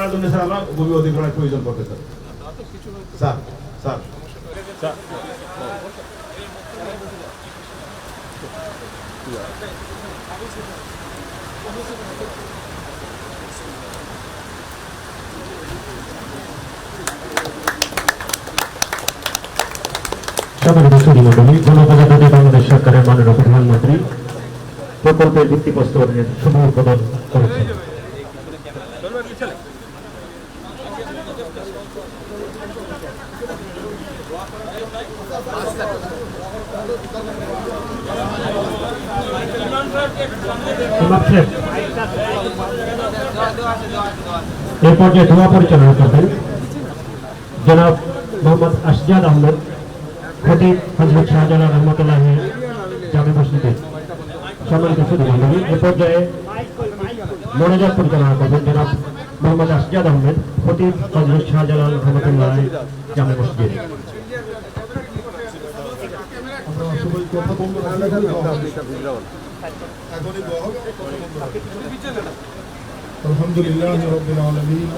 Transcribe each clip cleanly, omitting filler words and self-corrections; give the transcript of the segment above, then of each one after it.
করার জন্য স্যার আমরা ভূমি অধিগ্রহণের প্রয়োজন পড়তে স্যার স্যার স্যার গণপ্রজাতন্ত্রী বাংলাদেশ সরকারের মাননীয় প্রধানমন্ত্রী প্রকল্পের ভিত্তিপ্রস্তরের শুভ উদ্বোধন করেছেন। এই পর্যায়ে দোয়া পরিচালনা করবেন জনাব মোহাম্মদ আশজাদ আহমেদ, খতিব হযরত শাহজালাল রহমতুল্লাহ জামে মসজিদের সম্মানিত সুধীমণ্ডলী। এ পর্যায়ে মোনাজাত পরিচালনা করবেন জনাব মোহাম্মদ আশজাদ আহমেদ, খতিব হযরত শাহজালাল রহমতুল্লাহ জামে মসজিদ। আলহামদুলিল্লাহি রাব্বিল আলামিন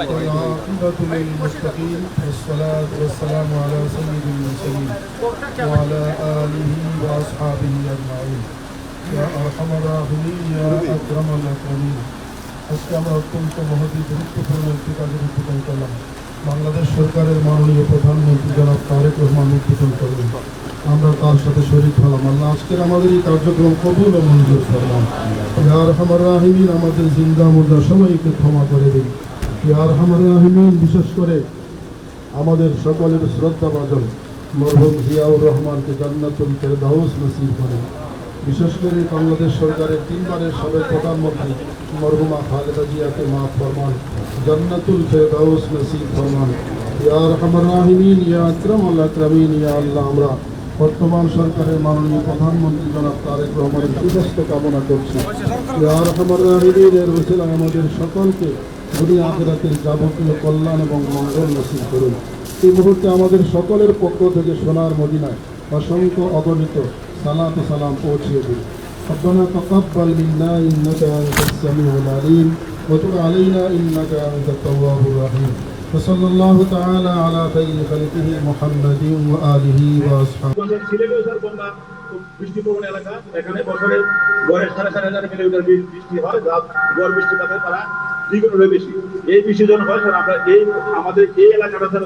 والعاقبة للمتقين والصلاة والسلام على سيد المرسلين وعلى آله وأصحابه أجمعين يا أرحم الراحمين يا أكرم الأكرمين। আজকে আমরা অত্যন্ত মহতি গুরুত্বপূর্ণ একটি কাজের উদ্বোধন করলাম। বাংলাদেশ সরকারের মাননীয় প্রধানমন্ত্রী জনাব তারেক রহমান উদ্বোধন করলেন, আমরা তার সাথে শরীক হলাম। আল্লাহ আজকের আমাদের এই কার্যক্রম কবুল ও মঞ্জুর ফরমান। ইয়া আরহামার রাহিমিন, আমাদের জিন্দা মুর্দা সবাইকে ক্ষমা করে দিন। ইয়া আরহামার রাহিমিন, বিশেষ করে আমাদের সকলের শ্রদ্ধাভাজন মরহুম জিয়াউর রহমানকে জান্নাতুল ফেরদাউস নসিব করেন। বিশেষ করে বাংলাদেশ সরকারের 3 বারের সাবেক প্রধানমন্ত্রী মরহুমা খালেদা জিয়াকে মাফ ফরমান, জান্নাতুল ফেরদাউস নসিব ফরমান। ইয়া আরহামার রাহিমিন, ইয়া আকরামুল আকরামিন। ইয়া আল্লাহ, আমরা বর্তমান সরকারের মাননীয় প্রধানমন্ত্রী জনাব তারেক রহমানের সুস্বাস্থ্য কামনা করছি। ইয়া আরহামার রাহিমিন, এর ওসিলায় আমাদের সকলকে দুনিয়া আখিরাতের যাবতীয় কল্যাণ এবং মঙ্গল নসিব করুন। এই মুহূর্তে আমাদের সকলের পক্ষ থেকে সোনার মদিনায় অসংখ্য অগণিত সালাত ও সালাম পৌঁছিয়ে দিন। ربنا تقبل منا إنك أنت السميع العليم وتب علينا إنك أنت التواب الرحيم وصلى الله تعالى على خير خلقه محمد وآله وأصحابه। বৃষ্টিপ্রবণ এলাকা, এখানে বছরে গড়ে 4,500 মিলিমিটার বৃষ্টি হয়, যা গড় বৃষ্টিপাতের তারা দ্বিগুণের বেশি। এই বৃষ্টি যখন হয় স্যার, আমরা আমাদের এই এলাকাটা স্যার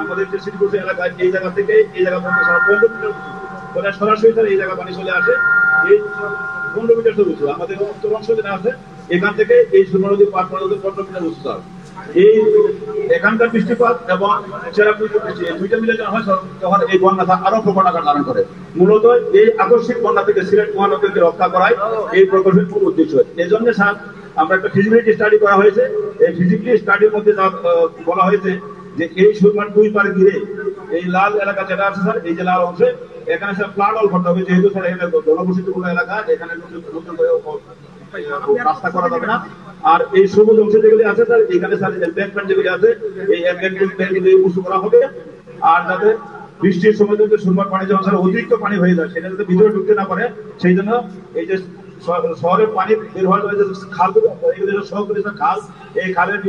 আমাদের যে সিটিপুর এলাকা, এই জায়গা থেকে এই জায়গা পর্যন্ত স্যার 15 মিটার বলে সরাসরি স্যার এই জায়গা পানি চলে আসে। এই 15 মিটার উঁচু আমাদের উত্তর অংশ যেটা আছে, এখান থেকে এই সুরমা নদী পার করা 15 মিটার উঁচু স্যার। এই এখানকার বৃষ্টিপাত এবং চেরাপুঞ্জির বৃষ্টি এই দুইটা মিলে যখন হয় তখন এই বন্যাটা আরো প্রকট আকার ধারণ করে। মূলত এই আকস্মিক বন্যা থেকে সিলেট মহানগরীকে রক্ষা করাই এই প্রকল্পের মূল উদ্দেশ্য। এই জন্য স্যার আমরা একটা ফিজিবিলিটি স্টাডি করা হয়েছে। এই ফিজিবিলিটি স্টাডির মধ্যে যা বলা হয়েছে যে এই সুরমার 2 পারে ঘিরে এই লাল এলাকা যেটা আছে স্যার, এই যে লাল অংশে এখানে স্যার ফ্লাড অল করতে হবে, যেহেতু স্যার এখানে জনবসতিপূর্ণ এলাকা, এখানে নতুন করে রাস্তা করা যাবে না। আর এই সবুজ অংশ যেগুলি আছে স্যার, এখানে স্যার এমব্যাঙ্কমেন্ট যেগুলি আছে, এই এমব্যাঙ্কমেন্ট উঁচু করা হবে। আর যাতে বৃষ্টির সময় যদি সুরমার পানি যখন স্যার অতিরিক্ত পানি হয়ে যায়, সেটা যাতে ভিতরে ঢুকতে না পারে, সেই জন্য এই যে শহরের পানি বের হওয়ার জন্য খালগুলো, সহকারী খাল, এই খালের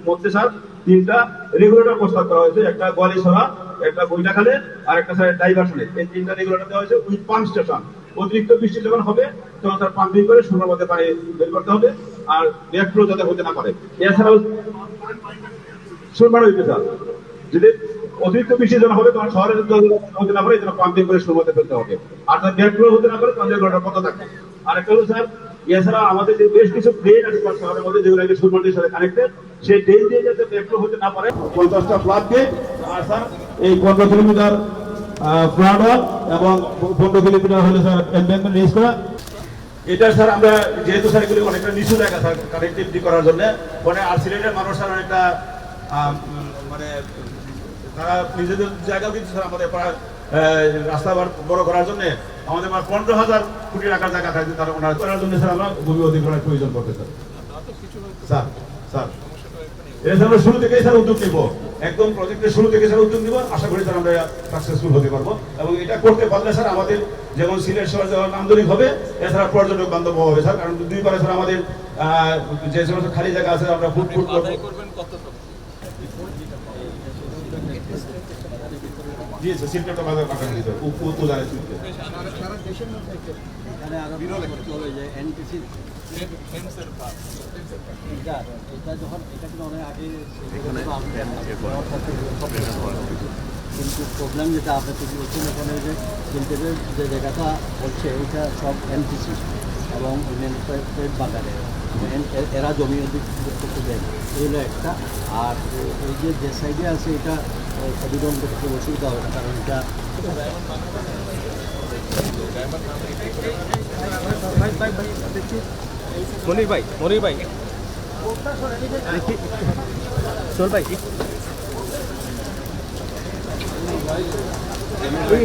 মধ্যে স্যার 3টা রেগুলেটর প্রস্তাব করা হয়েছে। একটা গোয়ালিছড়া, একটা বইটা খালে, আর একটা স্যার ডাইভারশনে। এই 3টা রেগুলেটর দেওয়া হয়েছে উইথ পাম্প স্টেশন। অতিরিক্ত বৃষ্টি যখন হবে তখন তার পাম্পিং করে সুরমার মধ্যে পানি বের করতে হবে, আর ব্যাকফ্লো যাতে হতে না পারে। এছাড়াও সুরমা নদীতে স্যার যদি অতিরিক্ত বৃষ্টি যখন হবে তখন শহরে হতে না পারে, এই জন্য পাম্পিং করে সুরমার মধ্যে ফেলতে হবে। আর তার ব্যাকফ্লো হতে না পারে তখন রেগুলেটর বন্ধ থাকবে। আর একটা হলো স্যার, এছাড়া আমাদের যে বেশ কিছু ড্রেন আছে শহরের মধ্যে, যেগুলো আগে সুরমাটির সাথে কানেক্টেড, সেই ড্রেন দিয়ে যাতে ব্যাকফ্লো হতে না পারে 50টা ফ্লাড গেট, আর স্যার এই 15 কিলোমিটার ফ্লাড ওয়াল এবং 15 কিলোমিটার হলে স্যার এমব্যাঙ্কমেন্ট রেজ করা। এটা স্যার আমরা যেহেতু স্যার এগুলি অনেকটা নিচু জায়গা স্যার কানেক্টিভিটি করার জন্য, মানে আর সিলেটের মানুষ স্যার অনেকটা মানে তারা নিজেদের জায়গাও কিন্তু স্যার আমাদের রাস্তা বড় করার জন্য আমাদের 15,000 কোটি টাকার জায়গা থাকবে, তারা ওনার করার জন্য স্যার আমরা ভূমি অধিগ্রহণের প্রয়োজন পড়তে স্যার। আমরা শুরু থেকে স্যার উদ্যোগ নিব, একদম প্রজেক্টের শুরু থেকে স্যার উদ্যোগ নিব। আশা করি স্যার আমরা সাকসেসফুল হতে পারবো, এবং এটা করতে পারলে স্যার আমাদের যেমন সিলেট শহর যেমন নান্দনিক হবে, এছাড়া পর্যটক বান্ধব হবে স্যার। কারণ 2 পারে স্যার আমাদের যে সমস্ত খালি জায়গা আছে আমরা ফুট করবো। দিয়েছে সিলটা বাজার পাঠানো দিতে উপজেলায় এখানে আরো করতে হবে যে এনটিসি এটা যখন এটা কিন্তু অনেক আগে কিন্তু প্রবলেম যেটা আপনি তৈরি করছেন এখানে যে কিনতেদের যে জায়গাটা হচ্ছে এটা সব এনটিসি এবং ট্রেড বাগানে এরা জমি করতে দেয় এই হলো একটা। আর এই যে সাইডে আছে এটা অধিগ্রহণ করতে অসুবিধা হবে না, কারণ এটা মনির ভাই চল ভাই এই